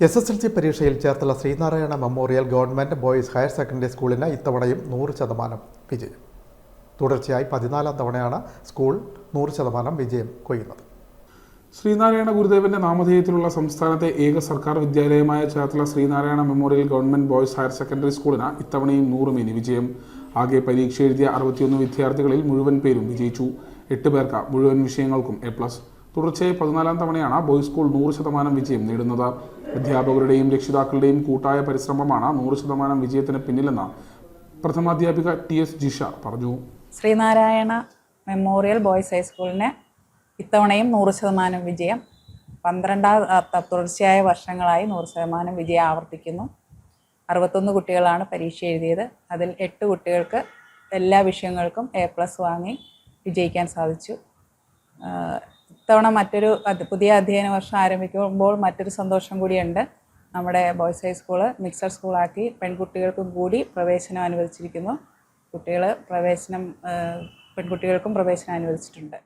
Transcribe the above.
SSLC പരീക്ഷയിൽ Cherthala Sreenarayana memorial government boys higher secondary സ്കൂളിന് ഇത്തവണയും 100% വിജയം. തുടർച്ചയായി 14ാം തവണയാണ് സ്കൂൾ 100% വിജയം കൊയ്യുന്നത്. ശ്രീനാരായണ ഗുരുദേവന്റെ നാമധേയത്തിലുള്ള സംസ്ഥാനത്തെ ഏക സർക്കാർ വിദ്യാലയമായ Cherthala Sreenarayana memorial government boys higher secondary സ്കൂളിന് ഇത്തവണയും 100 മേനി വിജയം. ആകെ പരീക്ഷ എഴുതിയ 61 വിദ്യാർത്ഥികളിൽ മുഴുവൻ പേരും വിജയിച്ചു. 8 പേർക്ക് മുഴുവൻ വിഷയങ്ങൾക്കും A+. തുടർച്ചയായി 14ാം തവണയാണ് ബോയ്സ് സ്കൂൾ 100% വിജയം നേടുന്നത്. അധ്യാപകരുടെയും രക്ഷിതാക്കളുടെയും കൂട്ടായ പരിശ്രമമാണ് 100% വിജയത്തിന് പിന്നിലെന്ന് പ്രഥമാധ്യാപിക TS ജിഷ പറഞ്ഞു. ശ്രീനാരായണ മെമ്മോറിയൽ ബോയ്സ് ഹൈസ്കൂളിന് ഇത്തവണയും 100% വിജയം. 12 തുടർച്ചയായ വർഷങ്ങളായി 100% വിജയം ആവർത്തിക്കുന്നു. 61 കുട്ടികളാണ് പരീക്ഷ എഴുതിയത്. അതിൽ 8 കുട്ടികൾക്ക് എല്ലാ വിഷയങ്ങൾക്കും A+ വാങ്ങി വിജയിക്കാൻ സാധിച്ചു. ഇത്തവണ മറ്റൊരു പുതിയ അധ്യയന വർഷം ആരംഭിക്കുമ്പോൾ മറ്റൊരു സന്തോഷം കൂടിയുണ്ട്. നമ്മുടെ ബോയ്സ് ഹൈസ്കൂള് മിക്സഡ് സ്കൂളാക്കി പെൺകുട്ടികൾക്കും കൂടി പ്രവേശനം അനുവദിച്ചിരിക്കുന്നു. പെൺകുട്ടികൾക്കും പ്രവേശനം അനുവദിച്ചിട്ടുണ്ട്.